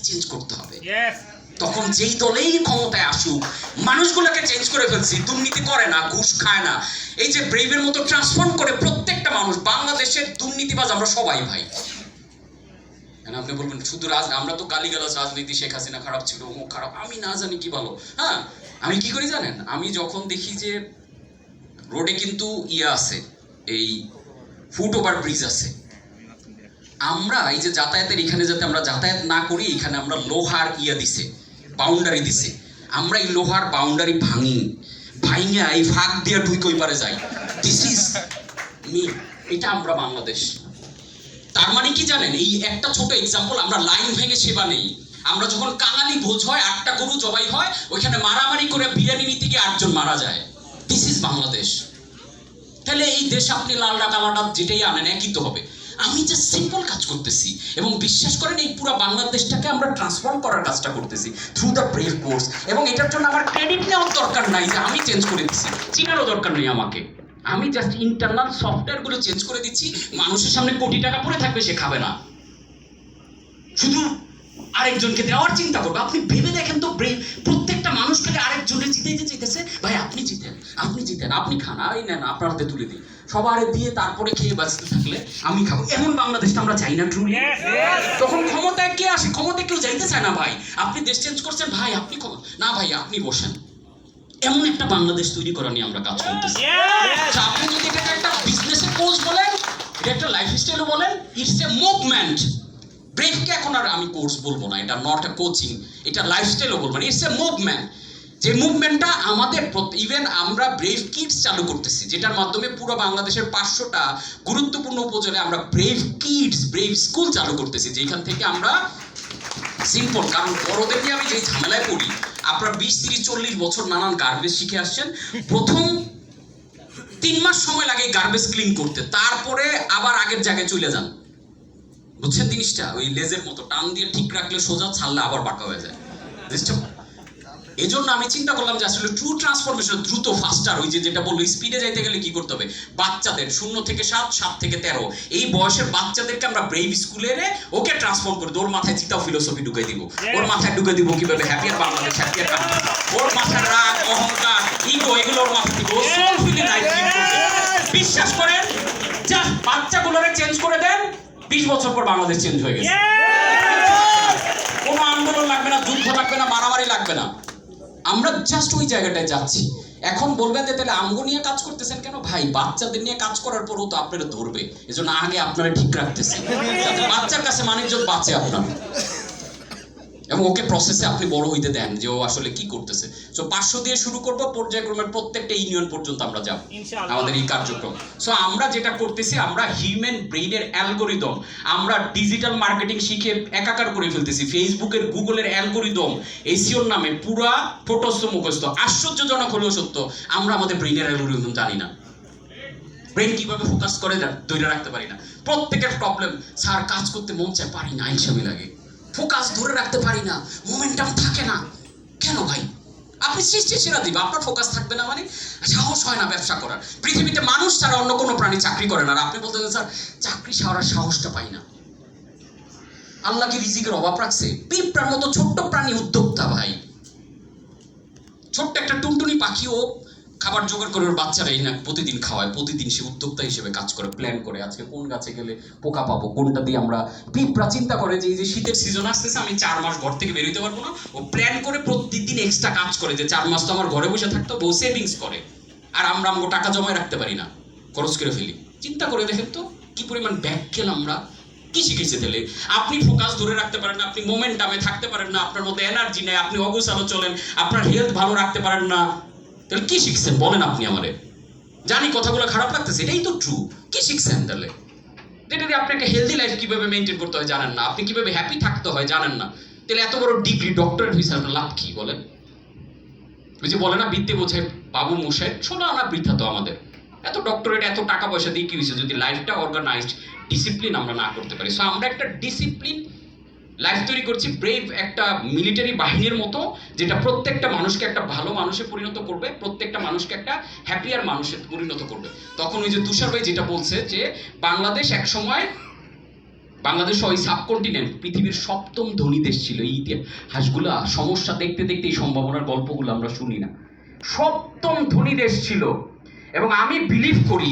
Change করতে হবে। তখন যেই দলেই ক্ষমতায় আসুক, মানুষগুলোকে চেঞ্জ করে ফেলছি। দুর্নীতি করে না, ঘুষ খায় না, এই যে ব্রেভের মতো ট্রান্সফর্ম করে প্রত্যেকটা মানুষ। বাংলাদেশের দুর্নীতিবাজ আমরা সবাই ভাই। আপনি বলবেন শুধু আমরা তো গালিগালাজ রাজনীতি, শেখ হাসিনা খারাপ ছিল, ও খারাপ, আমি না জানি কি ভালো। হ্যাঁ, আমি কি করি জানেন? আমি যখন দেখি যে রোডে কিন্তু আছে, এই ফুট ওভার ব্রিজ আছে, আমরা এই যে যাতায়াতের এখানে যাতে আমরা যাতায়াত না করি, এখানে আমরা লোহার দিছে, বাউন্ডারি দিছে। আমরা এই লোহার বাউন্ডারি ভাঙিয়া এই ফাঁক দিয়ে ঢুকে ওই পারে যাই। This is me. এটা আমরা বাংলাদেশ। তার মানে কি জানেন? এই একটা ছোট এক্সাম্পল, আমরা লাইন ভেঙে সেবা নেই। আমরা যখন কাঙালি ভোজ হয়, 8টা গরু জবাই হয়, ওইখানে মারামারি করে বিরিয়ানি নিতে গিয়ে 8 জন মারা যায়। This is Bangladesh. তাহলে এই দেশ আপনি লালডা কালাডা যেটাই আনেন একই তো হবে। আমি যে সিম্পল কাজ করতেছি এবং বিশ্বাস করেন এই পুরো বাংলাদেশটাকে আমরা ট্রান্সফর্ম করার কাজটা করতেছি থ্রু দ্য ব্রেভ কোর্স। এবং এটার জন্য আমার ক্রেডিট নেওয়ার দরকার নাই যে আমি চেঞ্জ করে দিচ্ছি, চিনারও দরকার নেই আমাকে। আমি জাস্ট ইন্টারনাল সফটওয়্যারগুলো চেঞ্জ করে দিচ্ছি। মানুষের সামনে কোটি টাকা পড়ে থাকবে, সে খাবে না, শুধু আরেকজনকে দেওয়ার চিন্তা করবে। আপনি ভেবে দেখেন তো, প্রত্যেকটা মানুষ খালি আরেকজনের জিতাইতে চাইতেছে। ভাই আপনি জিতেন, আপনি জিতেন, আপনি খান, এই নেন আপনার হাতে তুলে দিই, সবারে দিয়ে তারপরে খেয়ে বাঁচতে থাকলে আমি খাবো। এমন বাংলাদেশটা আমরা চাই না ট্রুলি। তখন ক্ষমতায় কে আসে? ক্ষমতায় কেউ যাইতে চায় না ভাই। আপনি দেশ চেঞ্জ করছেন, ভাই আপনি না, ভাই আপনি বসেন। এমন একটা বাংলাদেশ তৈরি করা নিয়ে আমরা কাজ করতেছি। আপনি যদি এটাকে একটা বিজনেসের কোর্স বলেন, এটা একটা লাইফস্টাইলও বলেন, ইটস এ মুভমেন্ট। ব্রেভকে এখন আর আমি কোর্স বলবো না, এটা নট এ কোচিং, এটা লাইফস্টাইলও বলবো না, ইটস এ মুভমেন্ট। যে মুভমেন্টটা আমাদের, ইভেন আমরা ব্রেভ কিডস চালু করতেছি, যেটার মাধ্যমে পুরো বাংলাদেশের 500টা গুরুত্বপূর্ণ উপজেলে আমরা ব্রেভ কিডস, ব্রেভ স্কুল চালু করতেছি, যেখান থেকে আমরা সিম্পল, কারণ বড়দের নিয়ে আমি যে ঝামেলায় পড়ি, আপনারা 20, 30, 40 বছর নানান গার্বেজ শিখে আসছেন, প্রথম 3 মাস সময় লাগে গার্বেজ ক্লিন করতে, তারপরে আবার আগের জায়গায় চলে যান। বুঝছেন জিনিসটা? ওই লেজের মতো টান দিয়ে ঠিক রাখলে সোজা, ছাড়লে আবার বাঁকা হয়ে যায়। এই জন্য আমি চিন্তা করলাম যে আসলে ট্রু ট্রান্সফরমেশন দ্রুত, ফাস্টার, ওই যেটা বললো স্পিডে যাইতে গেলে কি করতে হবে? বাচ্চাদের 0 থেকে 7, 7 থেকে 13 এই বয়সের বাচ্চাদেরকে আমরা ব্রেভ স্কুলে এনে ওকে ট্রান্সফর্ম করে ওর মাথায় চিন্তাও ফিলোসফি ঢুকে দিব, ওর মাথায় ঢুকে দিব কিভাবে হ্যাপিয়ার বাংলাদেশ, হ্যাপিয়ার কান্ট্রি, ওর মাথায় রাগ, অহংকার, ইগো, এগুলো ওর মাথা থেকে ও সোলফুলি লাইফ লিড করবে। বিশ্বাস করেন, জাস্ট বাচ্চাগুলোরে চেঞ্জ করে দেন, 20 বছর পর বাংলাদেশ চেঞ্জ হয়ে গেছে। কোনো আন্দোলন লাগবে না, যুদ্ধ লাগবে না, মারামারি লাগবে না, আমরা জাস্ট ওই জায়গাটায় যাচ্ছি। এখন বলবেন যে তাহলে আমগো নিয়ে কাজ করতেছেন কেন? ভাই বাচ্চাদের নিয়ে কাজ করার পরও তো আপনারা ধরবে, এজন্য আগে আপনারা ঠিক রাখতেছেন যাতে বাচ্চার কাছে মানুষজন বাঁচে আপনার, এবং ওকে প্রসেসে আপনি বড় হইতে দেন যে ও আসলে কি করতেছে। সো 500 দিয়ে শুরু করবো, পর্যায়ক্রমে প্রত্যেকটা ইউনিয়ন পর্যন্ত আমরা যাব আমাদের এই কার্যক্রম। সো আমরা যেটা করতেছি, আমরা হিউম্যান ব্রেইনের অ্যালগোরিদম, আমরা ডিজিটাল মার্কেটিং শিখে একাকার করে ফেলতেছি। ফেসবুকের, গুগলের অ্যালগোরিদম, এসিওর নামে পুরা ঠোঁটস্থ মুখস্থ। আশ্চর্যজনক হলেও সত্য, আমরা আমাদের ব্রেইনের অ্যালগোরিদম জানি না। ব্রেন কিভাবে ফোকাস করে ধরে রাখতে পারি না। প্রত্যেকের প্রবলেম, স্যার কাজ করতে মন চায়, পারি না, হিসাবে লাগে, ফোকাস ধরে রাখতে পারি না, মোমেন্টাম থাকে না। কেন ভাই? আপনি সৃষ্টি সেরা দিবে, আপনার ফোকাস থাকবে না মানে? সাহস হয় না ব্যবসা করার। পৃথিবীতে মানুষ ছাড়া অন্য কোনো প্রাণী চাকরি করে না, আর আপনি বলতে স্যার চাকরি ছাড়ার সাহসটা পাই না। আল্লাহ কি রিজিকের অভাব রাখছে? পিঁপড়ার মতো ছোট্ট প্রাণী উদ্যোক্তা ভাই, ছোট্ট একটা টুনটুনি পাখিও খাবার জোগাড় করে ওর বাচ্চারাই না প্রতিদিন খাওয়ায়, প্রতিদিন সে উদ্যোক্তা হিসেবে কাজ করে, প্ল্যান করে আজকে কোন গাছে গেলে পোকা পাবো, কোনটা দিয়ে আমরা। পিঁপড়া চিন্তা করে যে এই যে শীতের সিজন আসতেছে, আমি 4 মাস ঘর থেকে বেরোতে পারবো না, ও প্ল্যান করে প্রতিদিন এক্সট্রা কাজ করে যে 4 মাস তো আমার ঘরে বসে থাকতো, বউ সেভিংস করে। আর আমরা আমগো টাকা জমায় রাখতে পারি না, খরচ করে ফেলি। চিন্তা করে দেখেন তো কি পরিমাণ ব্যাক খেলাম আমরা। কি শিখেছে তাহলে? আপনি ফোকাস ধরে রাখতে পারেন না, আপনি মোমেন্টামে থাকতে পারেন না, আপনার মধ্যে এনার্জি নেই, আপনি অগুছালো চলেন, আপনার হেলথ ভালো রাখতে পারেন না, তাহলে কি শিখছেন বলেন আপনি আমারে? জানি কথাগুলো খারাপ লাগতেছে, এটাই তো ট্রু। কি শিখছেন তাহলে? যেটা দিয়ে আপনাকে হেলদি লাইফ কিভাবে মেনটেন করতে হয় জানেন না, আপনি কিভাবে হ্যাপি থাকতে হয় জানেন না, তাহলে এত বড় ডিগ্রি, ডক্টরেট হয়েছে আপনার লাভ কি বলেন? ওই যে বলে না, বিদ্যে বোঝায় বাবু মশাই, শোনা না বৃথা তো আমাদের। এত ডক্টরেট, এত টাকা পয়সা দিয়ে কি হয়েছে যদি লাইফটা অর্গানাইজড, ডিসিপ্লিন আমরা না করতে পারি? সো আমরা একটা ডিসিপ্লিন লাইফ তৈরি করছি, ব্রেভ একটা মিলিটারি বাহিনীর মতো, যেটা প্রত্যেকটা মানুষকে একটা ভালো মানুষে পরিণত করবে, প্রত্যেকটা মানুষকে একটা হ্যাপিয়ার মানুষে পরিণত করবে। তখন ওই যে তুষার ভাই যেটা বলছে যে বাংলাদেশ এক সময় বাংলাদেশ ওই সাবকন্টিনেন্ট পৃথিবীর 7ম ধনী দেশ ছিল। এই ইতিহাসগুলা সমস্যা দেখতে দেখতে এই সম্ভাবনার গল্পগুলো আমরা শুনি না। 7ম ধনী দেশ ছিল। এবং আমি বিলিভ করি